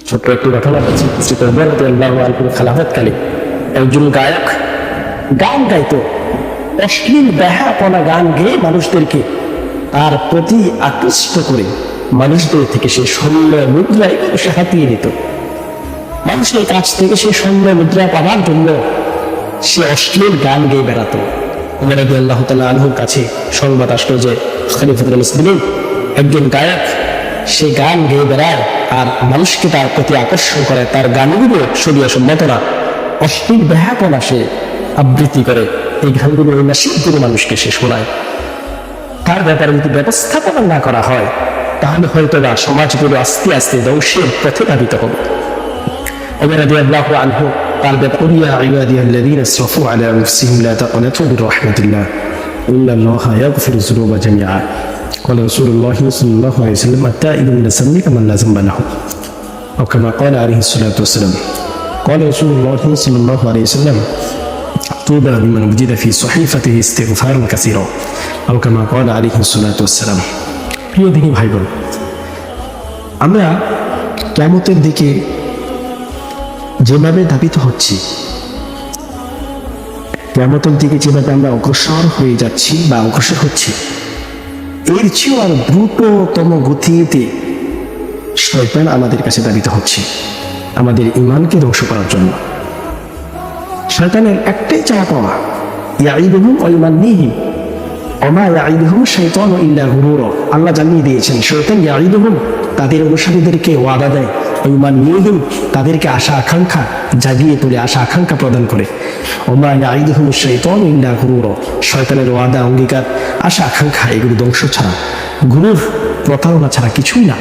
ছোট্ট একটি ঘটনা বলছি। খেলাফতকালে একজন গায়ক গান গাইতো, অশ্লীল ব্যাহাপনা গান গেয়ে মানুষদেরকে তার প্রতি আকৃষ্ট করে মানুষদের থেকে সে স্বর্ণ মুদ্রায় সে হাতিয়ে নিত। মানুষের কাছ থেকে সে স্বর্ণ মুদ্রা পাওয়ার জন্য সে অশ্লীল গান গেয়ে বেড়াতো। ওমর রাদিয়াল্লাহু তাআলা আনহুর কাছে সংবাদ আসলো যে খলিফাতুল মুসলিমিন একজন গায়ক সে গান গেয়ে বেড়ায় আর মানুষকে তার প্রতি আকর্ষণ করে, তার গানগুলো শরীয়ত সম্মত না, অশ্লীল ব্যাহাপনা সে আবৃত্তি করে, এই গানগুলো নাসিবগুলো মানুষকে সে শোনায়। তার ব্যাপারে যদি ব্যবস্থাপনা না করা হয় তাহলে হয়তো না সমাজগুলো আস্তে আস্তে ধ্বংসের পথে ধাবিত হবে। ওমর রাদিয়াল্লাহু আনহু তার ব্যাপারে ইয়া ইবাদিয়াল্লাযীনা আসরাফু আলা আনফুসিহিম লা তাকনাতু মির রাহমাতিল্লাহ ইন্নাল্লাহা ইয়াগফিরুয যুনুবা জামিআ قال رسول الله صلى الله عليه وسلم التائب من الذنب كمن لا ذنب له أو كما قال عليه الصلاة والسلام قال رسول الله صلى الله عليه وسلم طوبى لمن وجد في صحيفته استغفار كثيرا أو كما قال عليه الصلاة والسلام। প্রিয় দিনী ভাই বোন, আমরা কিয়ামতের দিকে যেভাবে ধাবিত হচ্ছি, কিয়ামতের দিকে যেভাবে আমরা অগ্রসর হয়ে যাচ্ছি বা অগ্রসর হচ্ছি, এর চেয়েও আর দ্রুততম গতিতে শয়তান আমাদের কাছে ধাবিত হচ্ছে আমাদের ঈমানকে ধ্বংস করার জন্য। শয়তানের একটাই চাওয়া পাওয়া, ইয়াইদুহুম ওয়া ইউমান্নিহিম ওয়া মা ইয়াইদুহুম শাইতানু ইল্লা গুরুরা। আল্লাহ জানিয়ে দিয়েছেন শয়তান ইয়াইদুহুম তাদের অনুসারীদেরকে ওয়াদা দেয়, ওয়া ইউমান্নিহিম তাদেরকে আশা আকাঙ্ক্ষা জাগিয়ে তোলে, আশা আকাঙ্ক্ষা প্রদান করে। ওয়া মা ইয়াইদুহুম শাইতানু ইল্লা গুরুরা, শয়তানের ওয়াদা অঙ্গীকার আশা আকাঙ্ক্ষা এগুলো ধ্বংস ছাড়া, গুরুর প্রতারণা ছাড়া কিছুই না।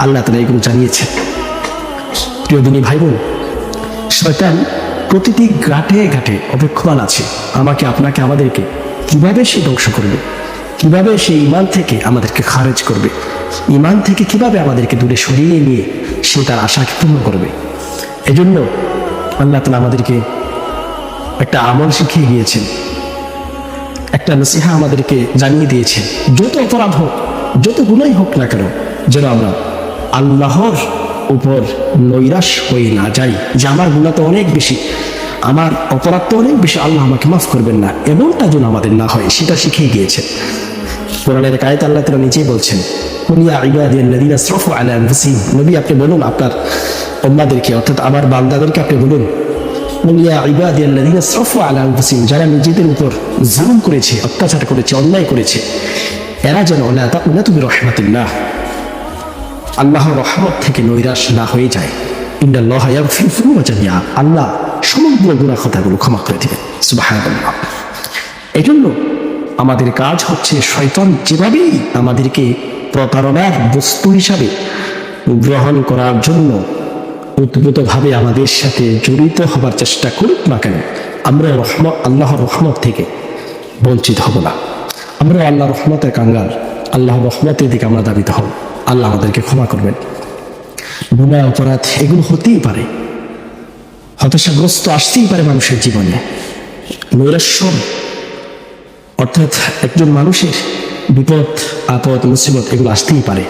আল্লাহ তাআলা এগুলো জানিয়েছেন। প্রিয় দিনী ভাই বোন, শয়তান প্রতিটি ঘাটে ঘাটে অপেক্ষমান আছে আমাকে আপনাকে আমাদেরকে কিভাবে সে ধ্বংস করবে, কিভাবে সে ঈমান থেকে আমাদেরকে খারেজ করবে, ঈমান থেকে কিভাবে আমাদেরকে দূরে সরিয়ে নিয়ে সে তার আশাকে পূর্ণ করবে। এজন্য আল্লাহ তাআলা আমাদেরকে একটা আমল শিখিয়ে গিয়েছেন, একটা নসিহা আমাদেরকে জানিয়ে দিয়েছেন। যত অপরাধ হোক, যত গুনাই হোক না কেন, যেন আমরা আল্লাহর উপর নৈরাশ হয়ে না যাই যে আমার গুনাহ তো অনেক বেশি, আমার অপরাধ তো অনেক বেশি, আল্লাহ আমাকে মাফ করবেন না, এমনটা যেন আমাদের না হয় সেটা শিখিয়ে গিয়েছেন। কোরআনের আয়াতে আল্লাহ তাআলা নিজেই বলছেন, ইয়া ইবাদিয়াল্লাযীনা আসরাফু আলা আনফুসিহিম, নবী আপনি বলুন আপনার উম্মাদেরকে, অর্থাৎ আমার বান্দাদেরকে আপনি বলুন, ইয়া ইবাদিয়াল্লাযীনা আসরাফু আলা আনফুসিহিম, যারা নিজেদের উপর জুলুম করেছে, অত্যাচার করেছে, অন্যায় করেছে, এরা যেন লা তাকনাতু মির রাহমাতিল্লাহ, আল্লাহর রহমত থেকে নৈরাশ না হয়ে যায়। ইন্নাল্লাহা ইয়াগফিরু যুনুবা জামিআ, আল্লাহ সমগ্র গুনাহ খাতাগুলো ক্ষমা করে দিবেন। সুবহানাল্লাহ। এজন্য আমাদের কাজ হচ্ছে শয়তান যেভাবেই আমাদেরকে প্রতারণার বস্তু হিসাবে গ্রহণ করার জন্য উদ্ভূতভাবে আমাদের সাথে জড়িত হবার চেষ্টা করুক না কেন, আমরা আল্লাহর রহমত থেকে বঞ্চিত হব না। আমরা আল্লাহর রহমতের কাঙ্গাল, আল্লাহর রহমতের দিকে আমরা ধাবিত হব। আল্লাহ আমাদেরকে ক্ষমা করবেন। গুনাহ অপরাধ এগুলো হতেই পারে, হতাশাগ্রস্ত আসতেই পারে মানুষের জীবনে, নৈরাশ্য অর্থাৎ একজন মানুষের বিপদ আপদ মুসিবত এগুলো আসতেই পারে।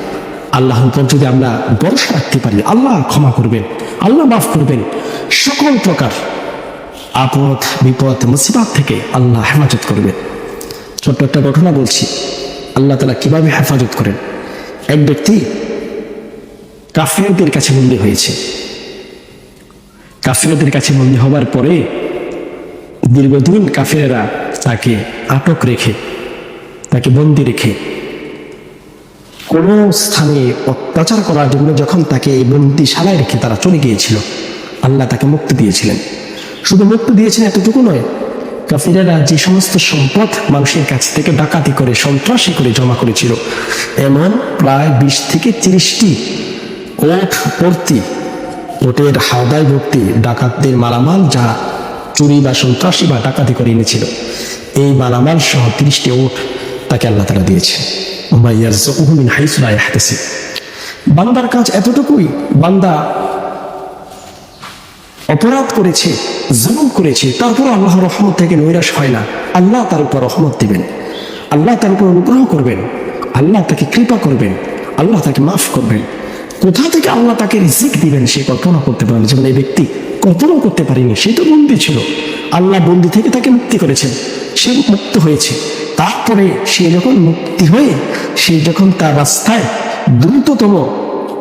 আল্লাহর উপর যদি আমরা ভরসা রাখতে পারি, আল্লাহ ক্ষমা করবেন, আল্লাহ মাফ করবেন, সকল প্রকার আপদ বিপদ মুসিবত থেকে আল্লাহ হেফাজত করবেন। ছোট্ট একটা ঘটনা বলছি, আল্লাহ তাআলা কিভাবে হেফাজত করেন। এক ব্যক্তি কাফিরদের কাছে বন্দী হয়েছে। কাফিরদের কাছে বন্দী হবার পরে দীর্ঘদিন কাফিরেরা তাকে আটক রেখে, তাকে বন্দী রেখে কোন স্থানে অত্যাচার করার জন্য যখন তাকে এই বন্দিশালায় রেখে তারা চলে গিয়েছিল, আল্লাহ তাকে মুক্তি দিয়েছিলেন। শুধু মুক্তি দিয়েছেন এতটুকু নয়, কাফিরেরা যে সমস্ত সম্পদ মানুষের কাছ থেকে ডাকাতি করে সন্ত্রাসী করে জমা করেছিল, এমন প্রায় 20 থেকে 30টি ওট ভর্তি, ওটের হাওদায় ভর্তি ডাকাতদের মালামাল যা চুরি বা সন্ত্রাসী বা ডাকাতি করে এনেছিল, এই মালামাল সহ 30টি ওট তাকে আল্লাহ তাআলা দিয়েছে। মিন হাইসু লা ইয়াহতাসিব। বান্দার কাজ এতটুকুই, বান্দা অপরাধ করেছে, জুলুম করেছে, তারপর আল্লাহর রহমত থেকে নৈরাশ হয় না। আল্লাহ তার উপর রহমত দিবেন, আল্লাহ তার উপর অনুগ্রহ করবেন, আল্লাহ তাকে কৃপা করবেন, আল্লাহ তাকে মাফ করবেন। কোথা থেকে আল্লাহ তাকে রিজিক দিবেন সে কল্পনা করতে পারেন। যেমন এই ব্যক্তি কল্পনাও করতে পারেনি, সে তো বন্দী ছিল, আল্লাহ বন্দী থেকে তাকে মুক্তি করেছেন, সে মুক্ত হয়েছে। তারপরে সে যখন মুক্তি হয়ে সে যখন তার রাস্তায় দ্রুততম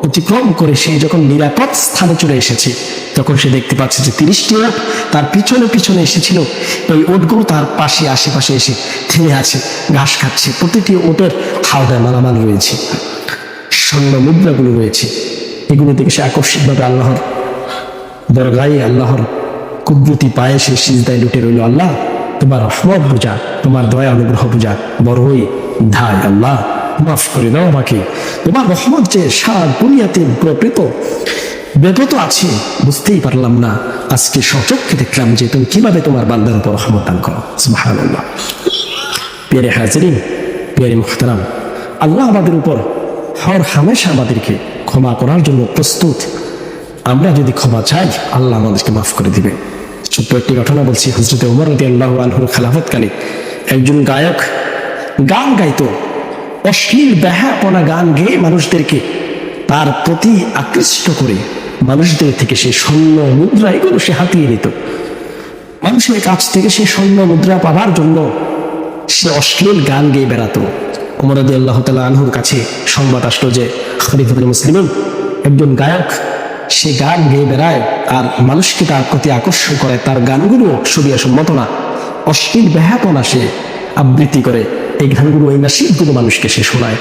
অতিক্রম করে সে যখন নিরাপদ স্থানে চলে এসেছে, তখন সে দেখতে পাচ্ছে যে 30টি ওট তার পিছনে পিছনে এসেছিল। ওই ওটগুলো তার পাশে আশেপাশে এসে থেমে আছে, ঘাস খাচ্ছে। প্রতিটি ওটের হাওদায় মালামাল রয়েছে, স্বর্ণ মুদ্রাগুলো রয়েছে। এগুলো থেকে সে আকস্মিকভাবে আল্লাহর দরগায়, আল্লাহর কুদরতি পায়ে সে সিজদায় লুটে রইল। আল্লাহ তোমার রহমত বুঝা, তোমার দয়া অনুগ্রহ বুঝা বড়ই ধায়, আল্লাহ মাফ করে দাও আমাকে। তোমার রহমত যে সারা দুনিয়াতে ব্যাপৃত আছে বুঝতেই পারলাম না, আজকে সচক্ষে দেখলাম যে তুমি কিভাবে তোমার বান্দার উপর রহমত দান করো। সুবহানাল্লাহ। প্রিয় হাজিরিন, প্রিয় মুহতারাম, আল্লাহ আমাদের উপর হর হামেশা আমাদেরকে ক্ষমা করার জন্য প্রস্তুত। আমরা যদি ক্ষমা চাই আল্লাহ আমাদেরকে মাফ করে দিবে। ছোট্ট একটি ঘটনা বলছি। হযরত ওমর রাদিয়াল্লাহু আনহুর খেলাফতকালে একজন গায়ক গান গাইতো, অশ্লীল বেহায়াপনা গান গেয়ে মানুষদেরকে তার প্রতি আকৃষ্ট করে মানুষদের থেকে সে স্বর্ণ মুদ্রা এগুলো সে হাতিয়ে নিত। মানুষের কাছ থেকে সে স্বর্ণ মুদ্রা পাওয়ার জন্য সে অশ্লীল গান গেয়ে বেড়াতো। ওমর রাদিয়াল্লাহু তাআলা আনহুর কাছে সংবাদ আসলো যে খলিফাতুল মুসলিমিন একজন গায়ক, সে গান গেয়ে বেড়ায় আর মানুষকে তার প্রতি আকর্ষণ করে, তার গানগুলো শরিয়া সম্মত না, অশ্লীল বেহায়াপনা সে আবৃত্তি করে, এই গানগুলো, এই নাশিদগুলো মানুষকে সে শোনায়।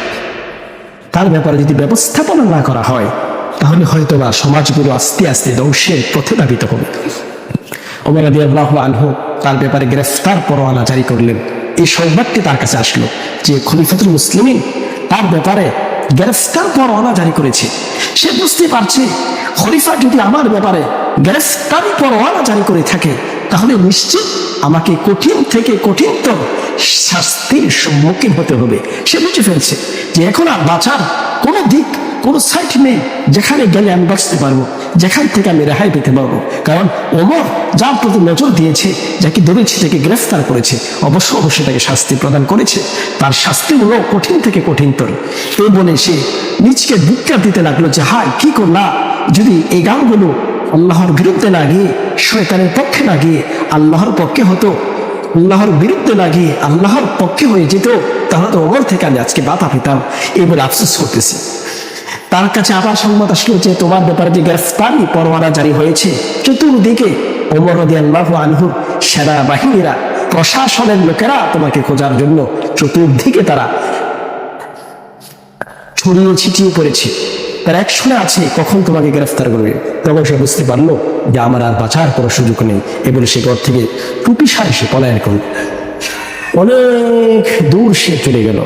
তার ব্যাপারে যদি ব্যবস্থাপনা না করা হয় তাহলে হয়তোবা সমাজগুলো আস্তে আস্তে ধ্বংসের পথে ধাবিত হবে। ওমর রাদিয়াল্লাহু আনহু তার ব্যাপারে গ্রেফতার পরোয়ানা জারি করলেন। এই সংবাদটি তার কাছে আসলো যে খলিফাতুল মুসলিমিন তার ব্যাপারে গ্রেফতার পরোয়ানা জারি করেছে। সে বুঝতে পারছে খলিফা যদি আমার ব্যাপারে গ্রেফতারি পরোয়ানা জারি করে থাকে তাহলে নিশ্চিত আমাকে কঠিন থেকে কঠিনতর শাস্তির সম্মুখীন হতে হবে। সে বুঝে ফেলছে যে এখন আর বাঁচার কোনো দিক, কোনো সাইট নেই যেখানে গেলে আমি বাঁচতে পারবো, যেখান থেকে আমি রেহাই পেতে পারবো। কারণ ওমর যার প্রতি নজর দিয়েছে, যাকে ধরেছে, যাকে গ্রেফতার করেছে, অবশ্যই তাকে শাস্তি প্রদান করেছে। তার শাস্তি হলো কঠিন থেকে কঠিনতর। এই বলে সে নিজকে ধিক্কার দিতে লাগলো যে হায় কি করলা, যদি এই গানগুলো আল্লাহর বিরুদ্ধে না গিয়ে, শয়তানের পক্ষে না গিয়ে আল্লাহর পক্ষে হতো, আল্লাহর বিরুদ্ধে না গিয়ে আল্লাহর পক্ষে হয়ে যেত, তাহলে তো ওমর থেকে আমি আজকে বাধা পেতাম। এই বলে আফসোস করতেছি। তার কাছে আবার সংবাদ আসলো যে তোমার ব্যাপারে যে গ্রেফতারি পরোয়ানা জারি হয়েছে, চতুর্দিকে ওমর রাদিয়াল্লাহু আনহুর সেনা বাহিনীরা, প্রশাসনের লোকেরা তোমাকে খোঁজার জন্য চতুর্দিকে তারা ছড়িয়ে ছিটিয়ে পড়েছে, তার একশনে আছে কখন তোমাকে গ্রেফতার করবে। তখন সে বুঝতে পারলো যে আমার আর বাঁচার কোনো সুযোগ নেই। এবারে সে ঘর থেকে টুপি সারে সে পলায়ন করল। অনেক দূর সে চলে গেল।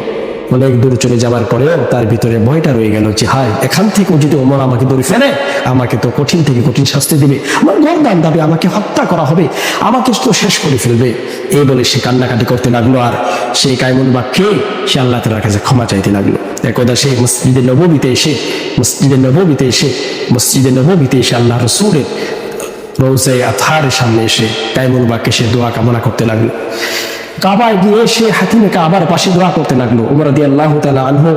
অনেক দূর চলে যাওয়ার পরেও তার ভিতরে ভয়টা রয়ে গেল যে হায়, এখান থেকেও যদি ওমর আমাকে ধরে ফেলে আমাকে তো কঠিন থেকে কঠিন শাস্তি দিবে, আমার গর্দান দাবে, আমাকে হত্যা করা হবে, আমাকে তো শেষ করে ফেলবে। এই বলে সে কান্নাকাটি করতে লাগলো। আর সেই কায়মুল বাক্যে সে আল্লাহ তাআলার কাছে ক্ষমা চাইতে লাগলো। একদা সে মসজিদে নববীতে এসে আল্লাহ রাসূলের রওজায়ে আতহারের সামনে এসে কায়মুল বাক্যে সে দোয়া কামনা করতে লাগলো। কাবায় গিয়ে সে হাতিমে কাবার পাশে দোয়া করতে লাগলো। ওমর রাদিয়াল্লাহু তাআলা আনহু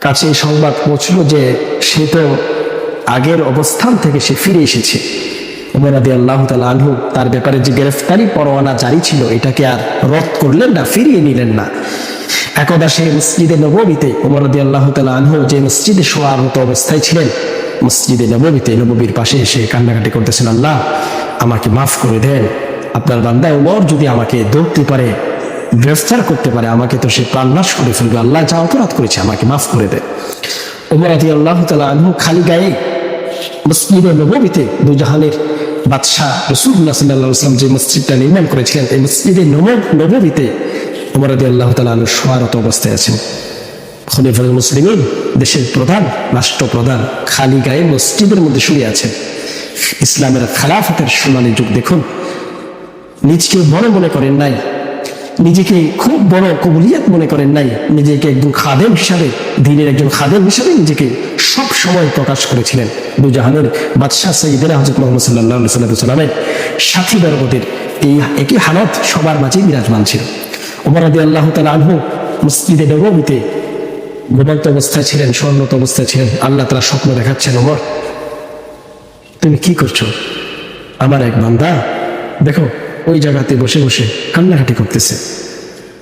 কাছে সংবাদ পৌঁছলো যে সে তো আগের অবস্থান থেকে সে ফিরে এসেছে। ওমর রাদিয়াল্লাহু তাআলা আনহু তার ব্যাপারে যে গ্রেফতারি পরোয়ানা জারি ছিল এটাকে আর রদ করলেন না, ফিরিয়ে নিলেন না। একদা সে মসজিদে নববীতে, ওমর রাদিয়াল্লাহু তাআলা আনহু যে মসজিদে শোয়ারত অবস্থায় ছিলেন, মসজিদে নববীর পাশে এসে কান্নাকাটি করতেছেন, আল্লাহ আমাকে মাফ করে দেন, আপনার বান্দা ওমর যদি আমাকে ধরতে পারে, গ্রেফতার করতে পারে, আমাকে তো সে প্রাণনাশ করে ফেলবে। আল্লাহ যা অপরাধ করেছে আমাকে মাফ করে দেন। ওমর রাদিয়াল্লাহু তাআলা আনহু খালি গায়ে মসজিদে নববীতে দুজাহানের বাদশাহ রাসূলুল্লাহ সাল্লাল্লাহু আলাইহি ওয়াসাল্লাম যে মসজিদটা নির্মাণ করেছিলেন, এই মসজিদে নববীতে ওমর রাদিয়াল্লাহু তাআলা আনহু শোয়ারত অবস্থায় আছেন। খলিফাতুল মুসলিমিন, দেশের প্রধান, রাষ্ট্রপ্রধান, খালি গায়ে মসজিদের মধ্যে শুয়ে আছেন। ইসলামের খেলাফতের সোনালী যুগ দেখুন। নিজকে বড় মনে করেন নাই, নিজেকে খুব বড় কবুলিয়াত মনে করেন নাই, নিজেকে একজন খাদেম হিসাবে, দ্বীনের একজন খাদেম হিসাবে নিজেকে সব সময় প্রকাশ করেছিলেন। দুজাহানের বাদশাহ সাইয়েদনা হযরত মুহাম্মদ সাল্লাল্লাহু আলাইহি ওয়াসাল্লামের সাথী বরকতের এই একই হালত সবার মাঝে বিরাজমান ছিল। ওমর রাদিয়াল্লাহু তাআলা আনহু মসজিদে নববীতে ঘুমন্ত অবস্থায় ছিলেন, স্বর্ণত অবস্থায় ছিলেন, আল্লাহ তাআলা স্বপ্ন দেখাচ্ছেন, ওমর তুমি কি করছো? আমার এক বান্দা দেখো ওই জায়গাতে বসে বসে কান্নাকাটি করতেছে,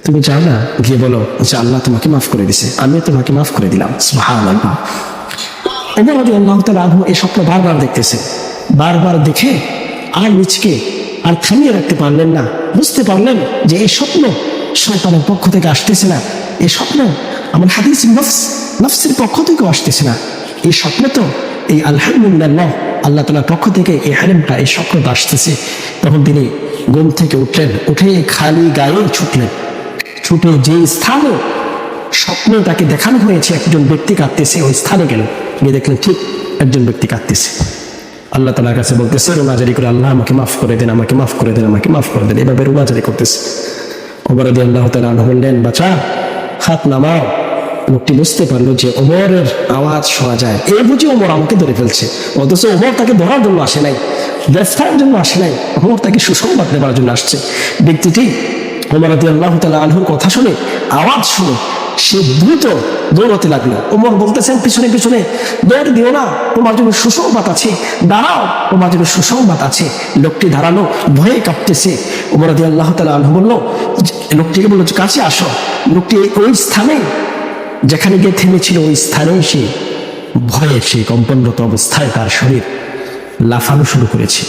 তুমি চাও না গিয়ে বলো যে আল্লাহ তোমাকে মাফ করে দিছে, আমিও তোমাকে মাফ করে দিলাম। সুবহানাল্লাহ। ওমর রাদিয়াল্লাহু তাআলা আনহু এই স্বপ্ন বারবার দেখতেছে, বারবার দেখে আর নিজকে আর থামিয়ে রাখতে পারলেন না। বুঝতে পারলেন যে এই স্বপ্ন শয়তানের পক্ষ থেকে আসতেছে না, এই স্বপ্ন আমার হাদিস নফসের পক্ষ থেকেও আসতেছে না, এই স্বপ্ন তো এই আলহামদুলিল্লাহ আল্লাহ তাআলার পক্ষ থেকে এই হালিমটা, এই স্বপ্নটা আসতেছে। তখন তিনি ঘুম থেকে উঠলেন, উঠে খালি গায়ে ছুটলেন, ছুটে যে স্থানে স্বপ্ন তাকে দেখানো হয়েছে একজন ব্যক্তি কাঁদতেছে, ওই স্থানে গেল, গিয়ে দেখলেন ঠিক একজন ব্যক্তি কাঁদতেছে। আল্লাহ তাআলার কাছে বলতেছে, রোনাজারি করে, আল্লাহ আমাকে মাফ করে দেন, আমাকে মাফ করে দেন, আমাকে মাফ করে দেন, এভাবে রোনাজারি করতেছে। ওমর রাদিয়াল্লাহু তাআলা আনহু বললেন, বাচ্চা হাত নামাও। লোকটি বুঝতে পারলো যে ওমরের আওয়াজ শোনা যায়, এই বুঝে ওমর আমাকে ধরে ফেলছে, অথচ ওমর তাকে ধরার জন্য আসে নাই, গ্রেফতারের জন্য আসে নাই, ওমর তাকে সুসংবাদ দেওয়ার জন্য আসছে। ব্যক্তিটি ওমর রাদিয়াল্লাহু তাআলা আনহুর কথা শুনে, আওয়াজ শুনে সে দ্রুত দৌড়াতে লাগলো। ওমর বলতেছেন, পিছনে পিছনে দৌড় দিও না, তোমার জন্য সুসংবাদ আছে, দাঁড়াও, তোমার জন্য সুসংবাদ আছে। লোকটি দাঁড়ালো, ভয়ে কাঁপতেছে। ওমর রাদিয়াল্লাহু তাআলা আনহু বলল, লোকটিকে বলল কাছে আসো। লোকটি ওই স্থানে যেখানে গিয়ে থেমেছিল ওই স্থানেই সে ভয়ে, সে কম্পনরত অবস্থায় তার শরীর লাফানো শুরু করেছে।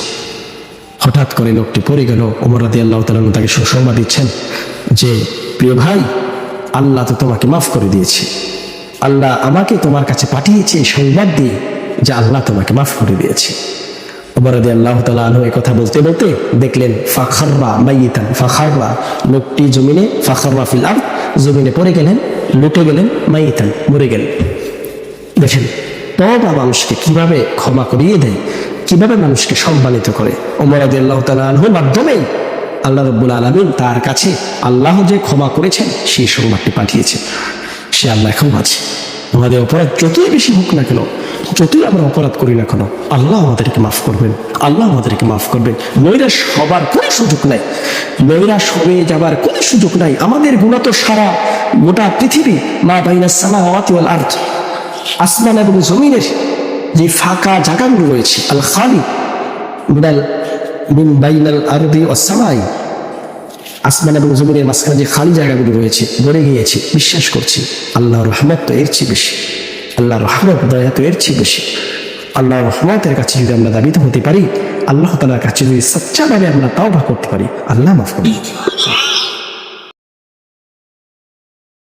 হঠাৎ করে লোকটি পড়ে গেল। ওমর রাদিয়াল্লাহু তাআলা তাকে সুসংবাদ দিচ্ছেন যে প্রিয় ভাই, আল্লাহ তো তোমাকে মাফ করে দিয়েছে, আল্লাহ আমাকে তোমার কাছে পাঠিয়েছে এই সংবাদ দিয়ে যে আল্লাহ তোমাকে মাফ করে দিয়েছে। ওমর রাদিয়াল্লাহু তাআলা আনহু এই কথা বলতে বলতে দেখলেন ফাখাররা মাইয়িতান, ফাখাররা লোকটি জমিনে, ফাখাররা ফিল আরদ জমিনে পড়ে গেলেন, লুটে গেলেন, মাইয়িতান মরে গেলেন। দেখেন তওবা মানুষকে কিভাবে ক্ষমা করিয়ে দেয়, কিভাবে মানুষকে সম্মানিত করে। ওমর রাদিয়াল্লাহু তাআলা আনহুর মাধ্যমে আল্লাহ রাব্বুল আলামিন তার কাছে আল্লাহ যে ক্ষমা করেছেন সেই সংবাদটি পাঠিয়েছে। সে আল্লাহ এখন আছে। আমাদের অপরাধ যতই বেশি হোক না কেন, যতই আমরা অপরাধ করি না কেন, আল্লাহ আমাদেরকে মাফ করবেন, আল্লাহ আমাদেরকে মাফ করবেন। নৈরাশ হবার কোনো সুযোগ নাই, নৈরাশ হয়ে যাবার কোনো সুযোগ নাই। আমাদের গুনাহ তো সারা গোটা পৃথিবী, মা বাইনাস সামাওয়াতি ওয়াল আরদ, আসমান এবং জমিনের যে ফাঁকা জায়গাগুলো রয়েছে, আল খালি মিন বাইনাল আরদি ওয়াস সামাই, আসমান এবং জমিনের মাঝখানে যে খালি জায়গাগুলো রয়েছে ভরে গিয়েছে। বিশ্বাস করছি আল্লাহর রহমত তো এর চেয়ে বেশি, আল্লাহর রহমত দয়া তো এর চেয়ে বেশি। আল্লাহর রহমতের কাছে যদি আমরা দাবিত হতে পারি, আল্লাহ তাআলার কাছে যদি সচ্চাভাবে আমরা তাওবা করতে পারি, আল্লাহ মাফ করবেন।